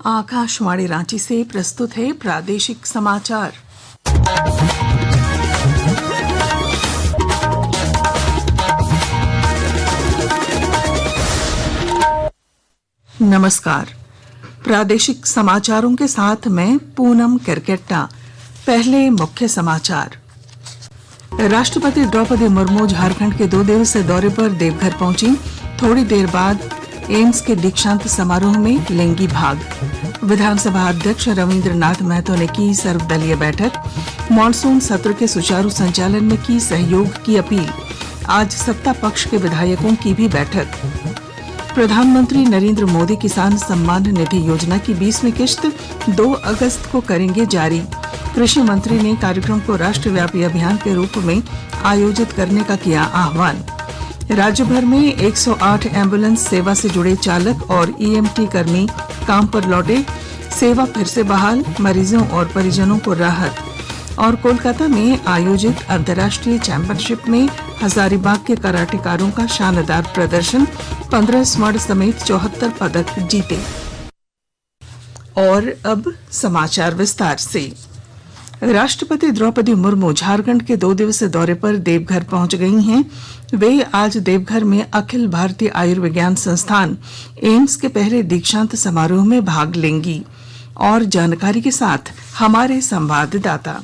आकाशवाणी रांची से प्रस्तुत है प्रादेशिक समाचार। नमस्कार, प्रादेशिक समाचारों के साथ मैं पूनम किरकेट्टा। पहले मुख्य समाचार। राष्ट्रपति द्रौपदी मुर्मू झारखंड के 2 दिवसीय दौरे पर देवघर पहुंची। थोड़ी देर बाद एम्स के दीक्षांत समारोह में लेंगी भाग। विधानसभा अध्यक्ष रविंद्र नाथ महतो ने की सर्वदलीय बैठक। मॉनसून सत्र के सुचारू संचालन में की सहयोग की अपील। आज सत्ता पक्ष के विधायकों की भी बैठक। प्रधानमंत्री नरेंद्र मोदी किसान सम्मान निधि योजना की 20वीं किश्त 2 अगस्त को करेंगे जारी। कृषि मंत्री ने कार्यक्रम को राष्ट्रव्यापी अभियान के रूप में आयोजित करने का किया आह्वान। राज्य भर में 108 एम्बुलेंस सेवा से जुड़े चालक और ईएमटी कर्मी काम पर लौटे। सेवा फिर से बहाल, मरीजों और परिजनों को राहत। और कोलकाता में आयोजित अंतर्राष्ट्रीय चैंपियनशिप में हजारीबाग के कराटेकारों का शानदार प्रदर्शन। 15 स्वर्ण समेत 74 पदक जीते। और अब समाचार विस्तार से। राष्ट्रपति द्रौपदी मुर्मू झारखंड के 2 दिवसीय दौरे पर देवघर पहुंच गई हैं। वे आज देवघर में अखिल भारतीय आयुर्विज्ञान संस्थान एम्स के पहले दीक्षांत समारोह में भाग लेंगी। और जानकारी के साथ हमारे संवाददाता।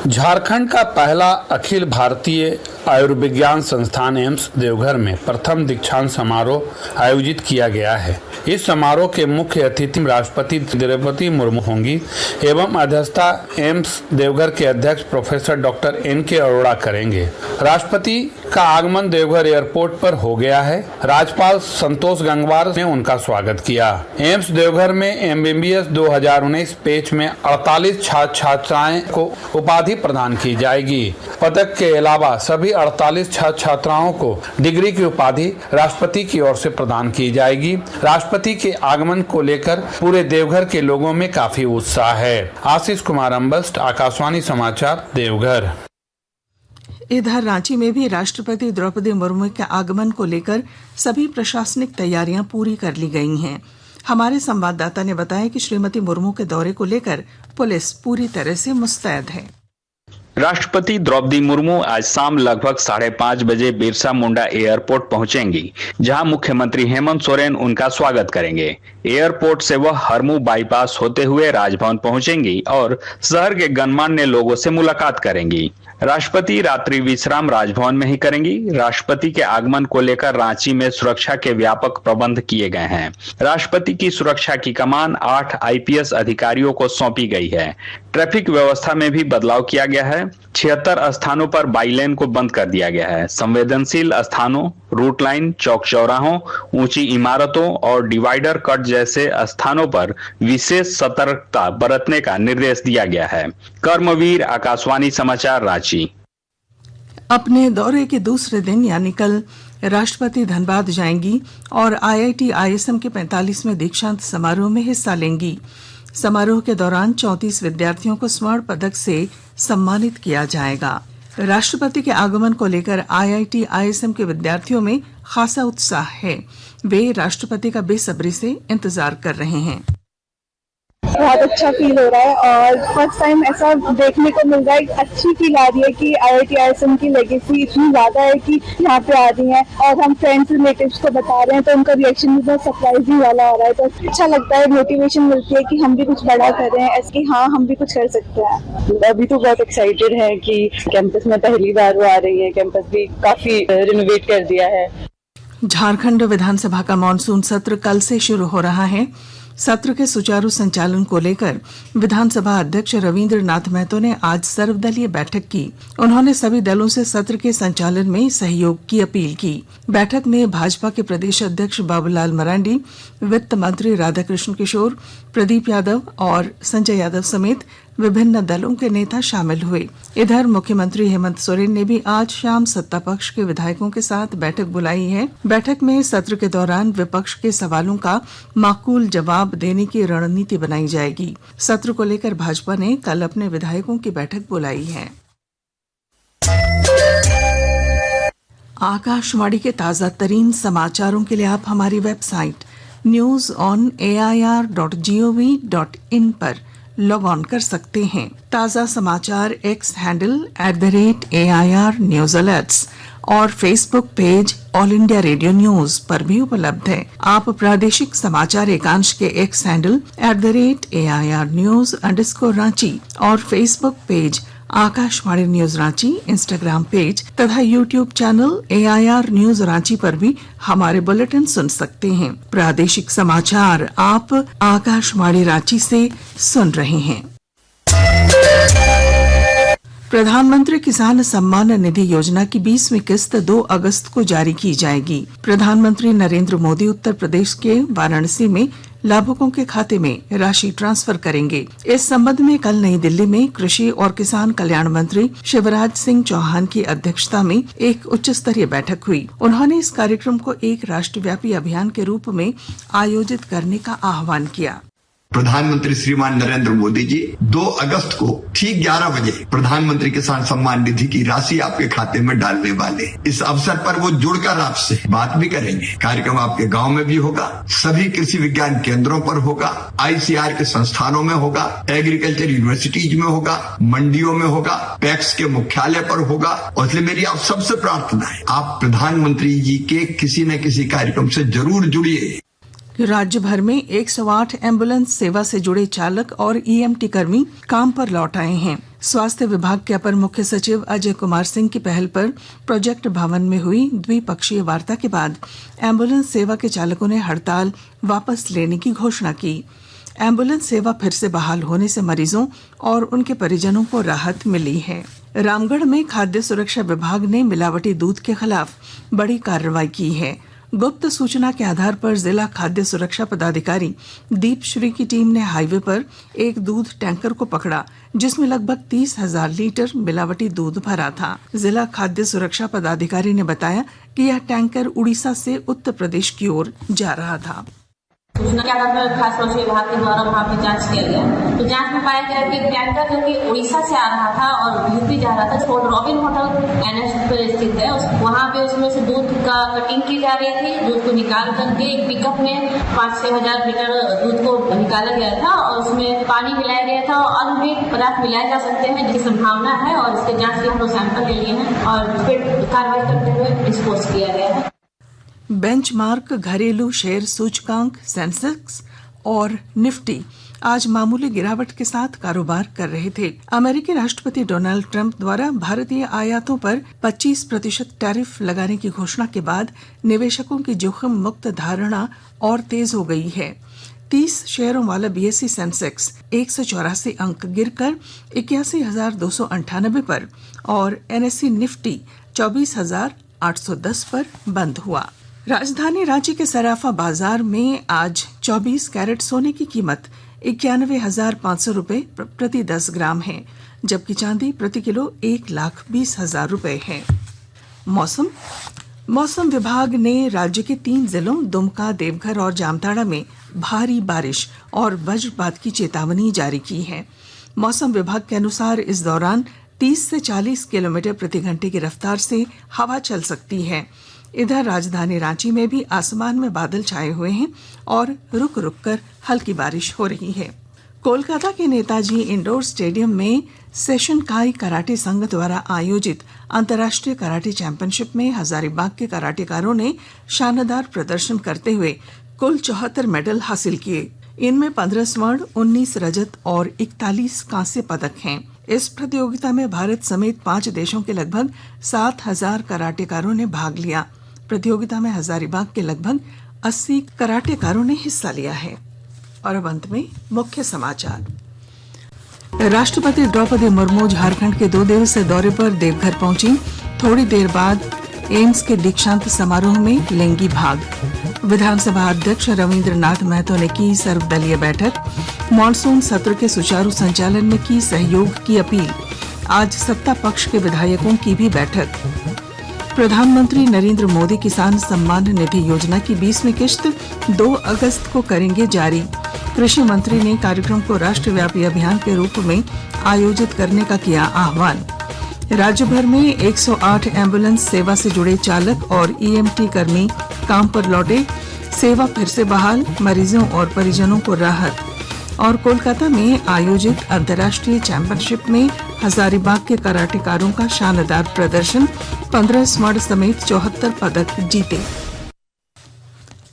झारखंड का पहला अखिल भारतीय आयुर्विज्ञान संस्थान एम्स देवघर में प्रथम दीक्षांत समारोह आयोजित किया गया है। इस समारोह के मुख्य अतिथि राष्ट्रपति द्रौपदी मुर्मू होंगी एवं अध्यक्षता एम्स देवघर के अध्यक्ष प्रोफेसर डॉक्टर एनके अरोड़ा करेंगे। राष्ट्रपति का आगमन देवघर एयरपोर्ट पर हो गया है। राज्यपाल संतोष गंगवार ने उनका स्वागत किया। एम्स देवघर में एमबीबीएस 2019 बैच में 48 छात्र छात्राएं को उपाधि प्रदान की जाएगी। पदक के अलावा सभी 48 छात्र छात्राओं को डिग्री की उपाधि राष्ट्रपति की ओर से प्रदान की जाएगी। राष्ट्रपति के आगमन को लेकर पूरे देवघर के लोगों में काफी उत्साह है। आशीष कुमार अम्बस्ट, आकाशवाणी समाचार, देवघर। इधर रांची में भी राष्ट्रपति द्रौपदी मुर्मू के आगमन को लेकर सभी प्रशासनिक तैयारियां पूरी कर ली गई हैं। हमारे संवाददाता ने बताया कि श्रीमती मुर्मू के दौरे को लेकर पुलिस पूरी तरह से मुस्तैद है। राष्ट्रपति द्रौपदी मुर्मू आज शाम लगभग 5:30 बजे बिरसा मुंडा एयरपोर्ट पहुंचेंगी, जहां मुख्यमंत्री हेमंत सोरेन उनका स्वागत करेंगे। एयरपोर्ट से वह हरमू बाईपास होते हुए राजभवन पहुंचेंगी और शहर के गणमान्य लोगों से मुलाकात करेंगी। राष्ट्रपति रात्रि विश्राम राजभवन में ही करेंगी। राष्ट्रपति के आगमन को लेकर रांची में सुरक्षा के व्यापक प्रबंध किए गए हैं। राष्ट्रपति की सुरक्षा की कमान 8 आईपीएस अधिकारियों को सौंपी गई है। ट्रैफिक व्यवस्था में भी बदलाव किया गया है। 76 स्थानों पर बाईलेन को बंद कर दिया गया है। संवेदनशील स्थानों, रूट लाइन, चौक चौराहों, ऊंची इमारतों और डिवाइडर कट जैसे स्थानों पर विशेष सतर्कता बरतने का निर्देश दिया गया है। कर्मवीर, आकाशवाणी समाचार, रांची। अपने दौरे के दूसरे दिन यानी कल राष्ट्रपति धनबाद जाएंगी और आईआईटी आईएसएम के 45वें दीक्षांत समारोह में हिस्सा लेंगी। समारोह के दौरान 34 विद्यार्थियों को स्वर्ण पदक से सम्मानित किया जाएगा। राष्ट्रपति के आगमन को लेकर आईआईटी आईएसएम के विद्यार्थियों में खासा उत्साह है। वे राष्ट्रपति का बेसब्री से इंतजार कर रहे हैं। बहुत अच्छा फील हो रहा है और फर्स्ट टाइम ऐसा देखने को मिल रहा है। अच्छी फील आ रही है कि आईआईटी आईएसएम की लेगेसी इतनी ज्यादा है कि यहाँ पे आ रही है और हम फ्रेंड्स रिलेटिव्स को बता रहे हैं तो उनका रिएक्शन भी बहुत सरप्राइजिंग वाला आ रहा है। तो अच्छा लगता है, मोटिवेशन मिलती है कि हम भी कुछ बड़ा कर रहे हैं, ऐसे कि हाँ हम भी कुछ कर सकते हैं। अभी तो बहुत एक्साइटेड है कि कैंपस में पहली बार वो आ रही है। कैंपस भी काफी रिनोवेट कर दिया है। झारखंड विधानसभा का मॉनसून सत्र कल से शुरू हो रहा है। सत्र के सुचारू संचालन को लेकर विधानसभा अध्यक्ष रविंद्र नाथ महतो ने आज सर्वदलीय बैठक की। उन्होंने सभी दलों से सत्र के संचालन में सहयोग की अपील की। बैठक में भाजपा के प्रदेश अध्यक्ष बाबूलाल मरांडी, वित्त मंत्री राधाकृष्ण किशोर, प्रदीप यादव और संजय यादव समेत विभिन्न दलों के नेता शामिल हुए। इधर मुख्यमंत्री हेमंत सोरेन ने भी आज शाम सत्ता पक्ष के विधायकों के साथ बैठक बुलाई है। बैठक में सत्र के दौरान विपक्ष के सवालों का माकूल जवाब देने की रणनीति बनाई जाएगी। सत्र को लेकर भाजपा ने कल अपने विधायकों की बैठक बुलाई है। आकाशवाणी के ताजा तरीन समाचारों के लिए आप हमारी वेबसाइट न्यूज ऑन AIR.gov.in पर लॉग ऑन कर सकते हैं। ताजा समाचार X handle @AIR news alerts और Facebook page All India Radio News पर भी उपलब्ध है। आप प्रादेशिक समाचार एकांश के एक्स हैंडल @AIR न्यूज_रांची और Facebook page Akashvani news Ranchi, Instagram page तथा YouTube channel AIR news Ranchi पर भी हमारे बुलेटिन सुन सकते हैं। प्रादेशिक समाचार आप आकाशवाणी रांची से सुन रहे हैं। प्रधानमंत्री किसान सम्मान निधि योजना की 20वीं किस्त 2 अगस्त को जारी की जाएगी। प्रधानमंत्री नरेंद्र मोदी उत्तर प्रदेश के वाराणसी में लाभुकों के खाते में राशि ट्रांसफर करेंगे। इस संबंध में कल नई दिल्ली में कृषि और किसान कल्याण मंत्री शिवराज सिंह चौहान की अध्यक्षता में एक उच्च स्तरीय बैठक हुई। उन्होंने इस कार्यक्रम को एक राष्ट्रव्यापी अभियान के रूप में आयोजित करने का आह्वान किया। प्रधानमंत्री श्रीमान नरेंद्र मोदी जी 2 अगस्त को ठीक 11 बजे प्रधानमंत्री किसान सम्मान निधि की राशि आपके खाते में डालने वाले। इस अवसर पर वो जुड़कर आपसे बात भी करेंगे। कार्यक्रम आपके गांव में भी होगा, सभी कृषि विज्ञान केंद्रों पर होगा, ICR के संस्थानों में होगा, एग्रीकल्चर यूनिवर्सिटीज में होगा, मंडियों में होगा, पैक्स के मुख्यालय पर होगा। और इसलिए मेरी आप सबसे प्रार्थना है, आप प्रधानमंत्री जी के किसी न किसी कार्यक्रम से जरूर जुड़िए। राज्य भर में 108 एम्बुलेंस सेवा से जुड़े चालक और EMT कर्मी काम पर लौट आए हैं। स्वास्थ्य विभाग के अपर मुख्य सचिव अजय कुमार सिंह की पहल पर प्रोजेक्ट भवन में हुई द्विपक्षीय वार्ता के बाद एम्बुलेंस सेवा के चालकों ने हड़ताल वापस लेने की घोषणा की। एम्बुलेंस सेवा फिर से बहाल होने से मरीजों और उनके परिजनों को राहत मिली है। रामगढ़ में खाद्य सुरक्षा विभाग ने मिलावटी दूध के खिलाफ बड़ी कार्रवाई की है। गुप्त सूचना के आधार पर जिला खाद्य सुरक्षा पदाधिकारी दीप श्री की टीम ने हाईवे पर एक दूध टैंकर को पकड़ा, जिसमें लगभग 30,000 लीटर मिलावटी दूध भरा था। जिला खाद्य सुरक्षा पदाधिकारी ने बताया कि यह टैंकर उड़ीसा से उत्तर प्रदेश की ओर जा रहा था। सूचना के आधार पर खाद्य सुरक्षा विभाग के द्वारा वहाँ पे जांच किया गया, तो जांच में पाया गया कि टैंकर जो कि उड़ीसा से आ रहा था और यूपी जा रहा था। रॉबिन होटल NH पर स्थित है, वहाँ पे उसमें से दूध का कटिंग की जा रही थी। दूध को निकाल करके एक पिकअप में 5-6 हजार लीटर दूध को निकाला गया था और उसमें पानी मिलाया गया था और अन्य भी पदार्थ मिलाए जा सकते हैं जिसकी संभावना है। और इसके जाँच के हम लोग सैंपल ले लिए हैं और उस पर कार्रवाई करते हुए डिस्पोज किया गया है। बेंचमार्क घरेलू शेयर सूचकांक सेंसेक्स और निफ्टी आज मामूली गिरावट के साथ कारोबार कर रहे थे। अमेरिकी राष्ट्रपति डोनाल्ड ट्रंप द्वारा भारतीय आयातों पर 25% टैरिफ लगाने की घोषणा के बाद निवेशकों की जोखिम मुक्त धारणा और तेज हो गई है। 30 शेयरों वाला BSE सेंसेक्स 184 अंक गिरकर 81,298 पर और NSE निफ्टी 24,810 पर बंद हुआ। राजधानी रांची के सराफा बाजार में आज 24 कैरेट सोने की कीमत 91,500 रुपए प्रति 10 ग्राम है, जबकि चांदी प्रति किलो 1,20,000 रुपए है। मौसम विभाग ने राज्य के 3 जिलों दुमका, देवघर और जामताड़ा में भारी बारिश और वज्रपात की चेतावनी जारी की है। मौसम विभाग के अनुसार इस दौरान 30 से 40 किलोमीटर प्रति घंटे की रफ्तार से हवा चल सकती है। इधर राजधानी रांची में भी आसमान में बादल छाए हुए हैं और रुक रुक कर हल्की बारिश हो रही है। कोलकाता के नेताजी इंडोर स्टेडियम में सेशन काई कराटे संघ द्वारा आयोजित अंतर्राष्ट्रीय कराटे चैंपियनशिप में हजारीबाग के कराटेकारों ने शानदार प्रदर्शन करते हुए कुल 74 मेडल हासिल किए। इनमें 15 स्वर्ण, 19 रजत और 41 कांस्य पदक हैं। इस प्रतियोगिता में भारत समेत 5 देशों के लगभग 7,000 कराटेकारों ने भाग लिया। प्रतियोगिता में हजारीबाग के लगभग 80 कराटेकारों ने हिस्सा लिया है। और अब अंत में मुख्य समाचार। राष्ट्रपति द्रौपदी मुर्मू झारखंड के 2 दिवसीय दौरे पर देवघर पहुंची। थोड़ी देर बाद एम्स के दीक्षांत समारोह में लेंगी भाग। विधानसभा अध्यक्ष रविंद्रनाथ महतो ने की सर्वदलीय बैठक। मॉनसून सत्र के सुचारू संचालन में की सहयोग की अपील। आज सत्ता पक्ष के विधायकों की भी बैठक। प्रधानमंत्री नरेंद्र मोदी किसान सम्मान निधि योजना की 20वीं किश्त 2 अगस्त को करेंगे जारी। कृषि मंत्री ने कार्यक्रम को राष्ट्रव्यापी अभियान के रूप में आयोजित करने का किया आह्वान। राज्य भर में 108 एम्बुलेंस सेवा से जुड़े चालक और EMT कर्मी काम पर लौटे। सेवा फिर से बहाल, मरीजों और परिजनों को राहत। और कोलकाता में आयोजित अंतर्राष्ट्रीय चैंपियनशिप में हजारीबाग के कराटेकारों का शानदार प्रदर्शन, 15 स्वर्ण समेत 74 पदक जीते।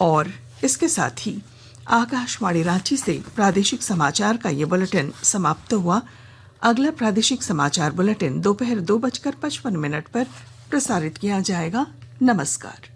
और इसके साथ ही आकाशवाणी रांची से प्रादेशिक समाचार का ये बुलेटिन समाप्त हुआ। अगला प्रादेशिक समाचार बुलेटिन दोपहर 2:55 पर प्रसारित किया जाएगा। नमस्कार।